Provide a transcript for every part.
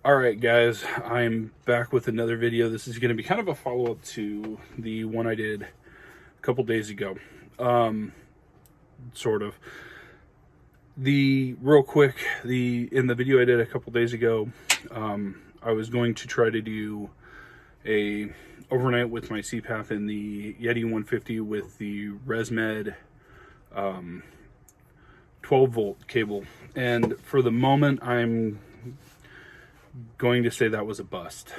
Alright guys, I'm back with another video. This is going to be kind of a follow-up to the one I did a couple days ago. Sort of. Real quick, in the video I did a couple days ago, I was going to try to do a overnight with my CPAP in the Yeti 150 with the ResMed 12 volt cable. And for the moment, I'm going to say that was a bust.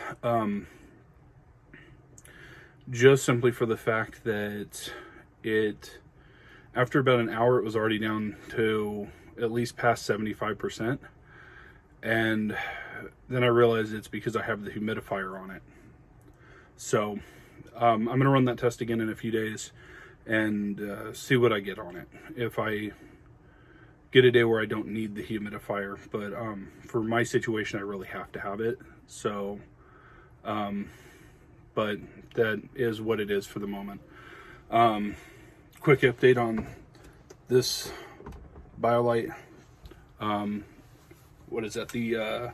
Just simply for the fact that after about an hour, it was already down to at least past 75%. And then I realized it's because I have the humidifier on it. So I'm going to run that test again in a few days and see what I get on it. If I get a day where I don't need the humidifier, but for my situation, I really have to have it. So, but that is what it is for the moment. Quick update on this BioLite. What is that? The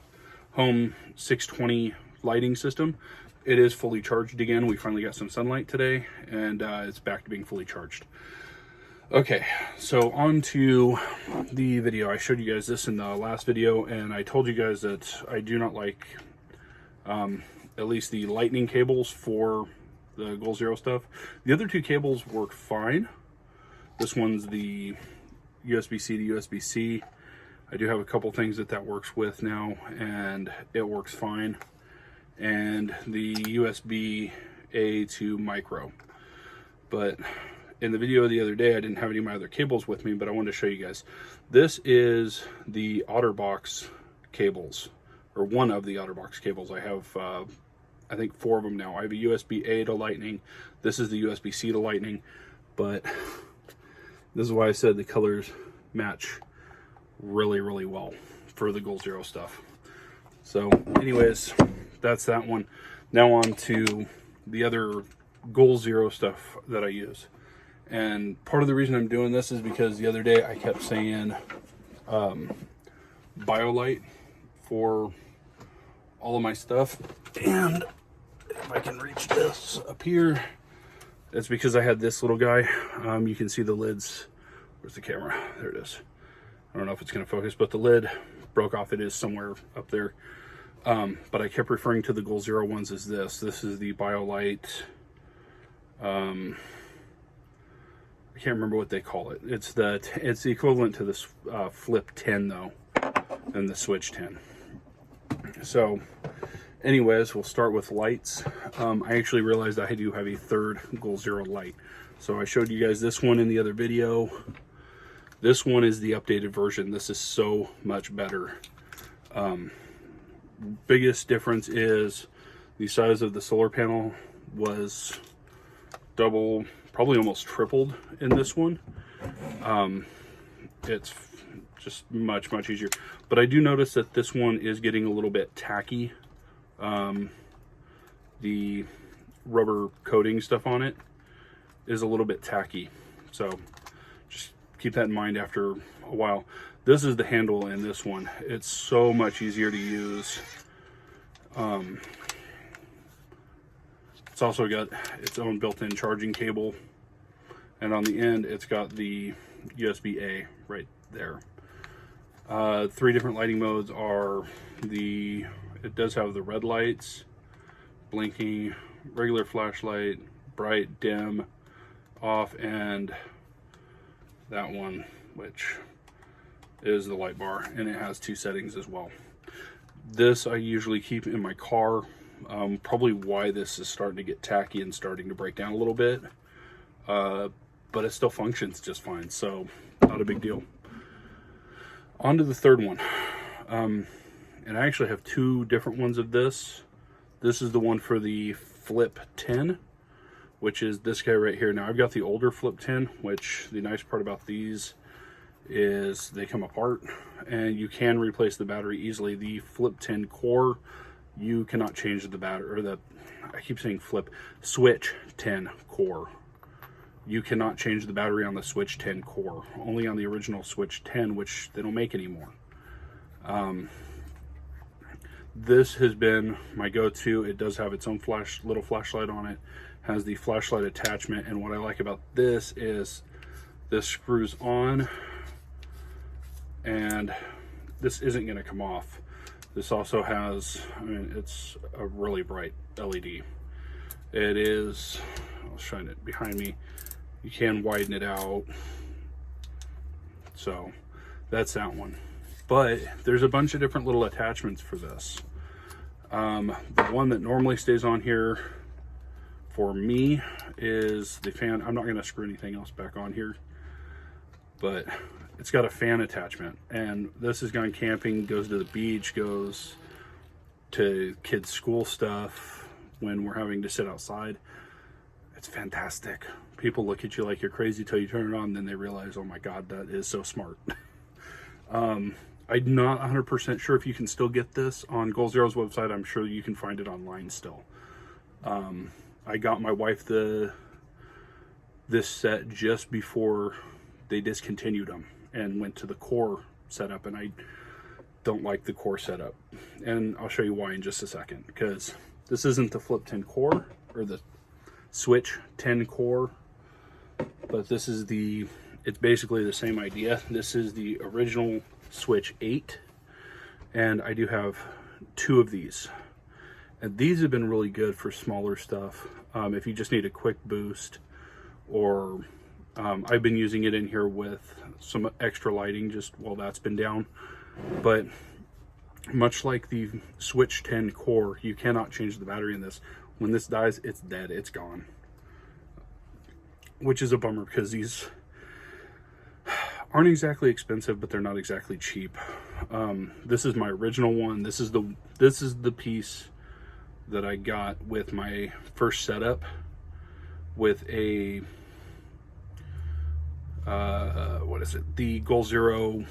Home 620 lighting system. It is fully charged again. We finally got some sunlight today, and it's back to being fully charged. Okay, so on to the video. I showed you guys this in the last video, and I told you guys that I do not like at least the lightning cables for the Goalzero stuff. The other two cables work fine. This one's the USB-C to USB-C. I do have a couple things that works with now, and it works fine. And the USB-A to micro. But in the video the other day, I didn't have any of my other cables with me, but I wanted to show you guys. This is the OtterBox cables, or one of the OtterBox cables. I have, I think, 4 of them now. I have a USB-A to Lightning. This is the USB-C to Lightning, but this is why I said the colors match really, really well for the Goalzero stuff. So anyways, that's that one. Now on to the other Goalzero stuff that I use. And part of the reason I'm doing this is because the other day I kept saying BioLite for all of my stuff. And if I can reach this up here, that's because I had this little guy. You can see the lids. Where's the camera? There it is. I don't know if it's going to focus, but the lid broke off. It is somewhere up there. But I kept referring to the Goalzero ones as this. This is the BioLite. I can't remember what they call it. It's the equivalent to this Flip 10 though, and the Switch 10. So, anyways, we'll start with lights. I actually realized I do have a third Goalzero light. So I showed you guys this one in the other video. This one is the updated version. This is so much better. Biggest difference is the size of the solar panel was double, probably almost tripled in this one. It's just much easier, but I do notice that this one is getting a little bit tacky. The rubber coating stuff on it is a little bit tacky, so just keep that in mind after a while. This is the handle in this one. It's so much easier to use. It's also got its own built-in charging cable, and on the end it's got the USB-A right there. 3 different lighting modes are it does have the red lights, blinking, regular flashlight, bright, dim, off, and that one, which is the light bar, and it has 2 settings as well. This I usually keep in my car. Probably why this is starting to get tacky and starting to break down a little bit, but it still functions just fine, so not a big deal. On to the third one, and I actually have 2 different ones of this. This is the one for the Flip 10, which is this guy right here. Now I've got the older Flip 10, which the nice part about these is they come apart and you can replace the battery easily. The Flip 10 core, you cannot change the battery, or I keep saying Flip, Switch 10 core. You cannot change the battery on the Switch 10 core, only on the original Switch 10, which they don't make anymore. This has been my go-to. It does have its own little flashlight on it, has the flashlight attachment, and what I like about this is this screws on and this isn't going to come off. This also has, I mean, it's a really bright LED. It is, I'll shine it behind me. You can widen it out. So that's that one. But there's a bunch of different little attachments for this. The one that normally stays on here for me is the fan. I'm not going to screw anything else back on here, but it's got a fan attachment, and this has gone camping, goes to the beach, goes to kids' school stuff when we're having to sit outside. It's fantastic. People look at you like you're crazy till you turn it on, then they realize, oh my God, that is so smart. I'm not 100% sure if you can still get this on Goalzero's website. I'm sure you can find it online still. I got my wife this set just before they discontinued them and went to the core setup, and I don't like the core setup. And I'll show you why in just a second, because this isn't the Flip 10 core or the Switch 10 core, but this is it's basically the same idea. This is the original Switch 8, and I do have 2 of these, and these have been really good for smaller stuff. If you just need a quick boost, or I've been using it in here with some extra lighting just while that's been down. But much like the Switch 10 core, you cannot change the battery in this. When this dies, it's dead, it's gone, which is a bummer because these aren't exactly expensive, but they're not exactly cheap. This is my original one. This is the piece that I got with my first setup with a what is it? The Goalzero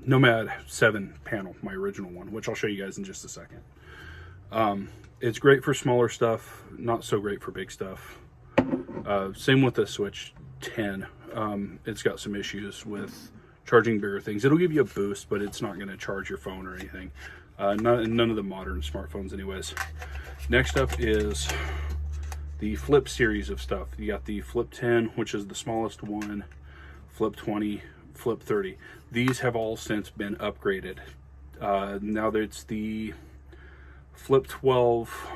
Nomad 7 panel, my original one, which I'll show you guys in just a second. It's great for smaller stuff, not so great for big stuff. Same with the Switch 10. It's got some issues with charging bigger things. It'll give you a boost, but it's not going to charge your phone or anything. None of the modern smartphones anyways. Next up is the Flip series of stuff. You got the Flip 10, which is the smallest one, Flip 20, Flip 30. These have all since been upgraded. Now that it's the Flip 12,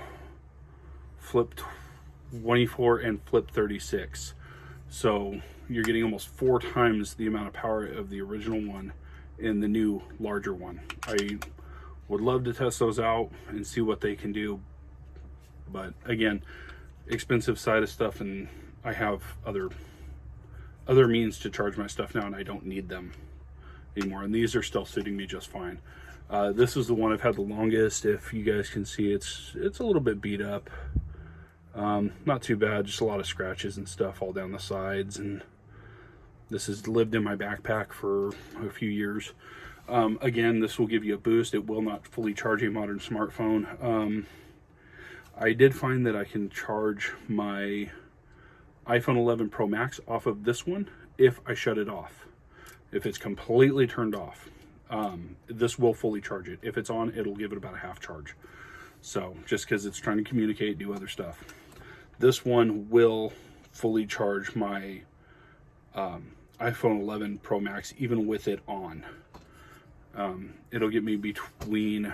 Flip 24, and Flip 36. So you're getting almost 4 times the amount of power of the original one in the new larger one. I would love to test those out and see what they can do, but again, expensive side of stuff, and I have other means to charge my stuff now, and I don't need them anymore, and these are still suiting me just fine. This is the one I've had the longest. If you guys can see, it's a little bit beat up. Not too bad, just a lot of scratches and stuff all down the sides, and this has lived in my backpack for a few years. Again, this will give you a boost. It will not fully charge a modern smartphone. I did find that I can charge my iPhone 11 Pro Max off of this one if I shut it off. If it's completely turned off, this will fully charge it. If it's on, it'll give it about a half charge. So just because it's trying to communicate, do other stuff. This one will fully charge my iPhone 11 Pro Max even with it on. It'll get me between,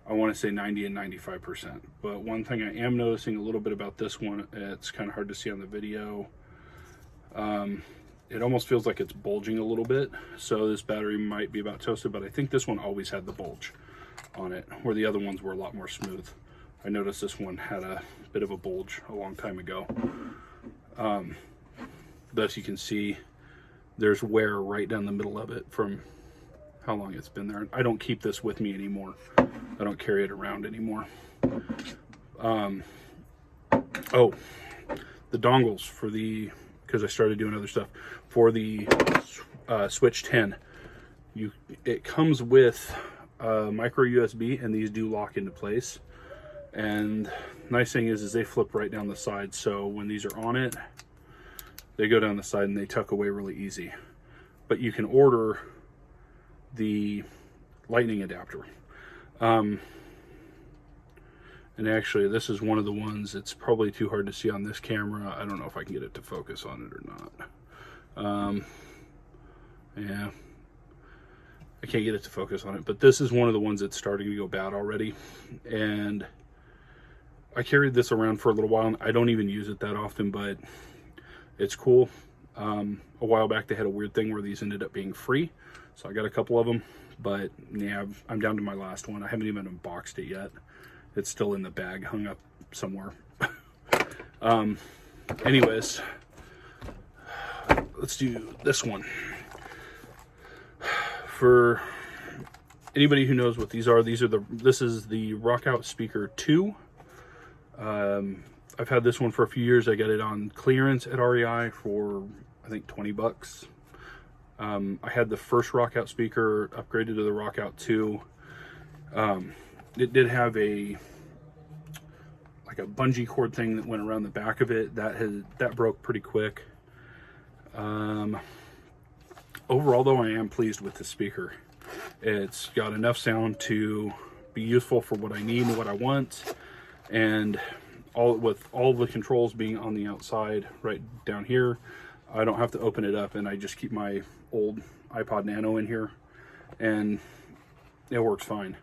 I want to say 90 and 95%. But one thing I am noticing a little bit about this one, it's kind of hard to see on the video. It almost feels like it's bulging a little bit. So this battery might be about toasted, but I think this one always had the bulge on it, where the other ones were a lot more smooth. I noticed this one had a bit of a bulge a long time ago. Thus you can see there's wear right down the middle of it from how long it's been there. I don't keep this with me anymore. I don't carry it around anymore. Oh, the dongles for the, because I started doing other stuff, for the Switch 10. It comes with micro USB, and these do lock into place. And nice thing is they flip right down the side, so when these are on it, they go down the side and they tuck away really easy. But you can order the lightning adapter. And actually, this is one of the ones that's probably too hard to see on this camera. I don't know if I can get it to focus on it or not. Yeah, I can't get it to focus on it, but this is one of the ones that's starting to go bad already. And I carried this around for a little while, and I don't even use it that often, but it's cool. A while back, they had a weird thing where these ended up being free, so I got a couple of them. But yeah, I'm down to my last one. I haven't even unboxed it yet. It's still in the bag, hung up somewhere. Anyways, let's do this one. For anybody who knows what these are this is the Rockout Speaker 2. I've had this one for a few years. I got it on clearance at REI for, I think, 20 bucks. I had the first Rockout speaker, upgraded to the Rockout 2. It did have like a bungee cord thing that went around the back of it. That broke pretty quick. Overall, though, I am pleased with the speaker. It's got enough sound to be useful for what I need and what I want, and with all the controls being on the outside right down here, I don't have to open it up, and I just keep my old iPod Nano in here, and it works fine.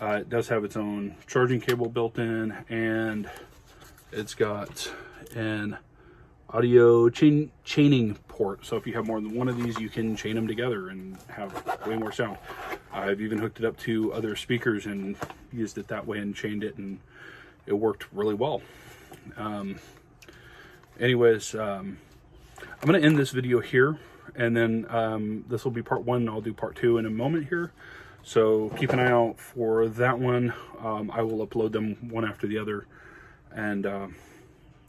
It does have its own charging cable built in, and it's got an audio chaining port, so if you have more than one of these, you can chain them together and have way more sound. I've even hooked it up to other speakers and used it that way and chained it, and it worked really well. Anyways, I'm going to end this video here, and then this will be part 1, and I'll do part 2 in a moment here. So keep an eye out for that one. I will upload them one after the other. And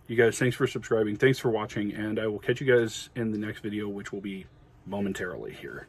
you guys, thanks for subscribing. Thanks for watching. And I will catch you guys in the next video, which will be momentarily here.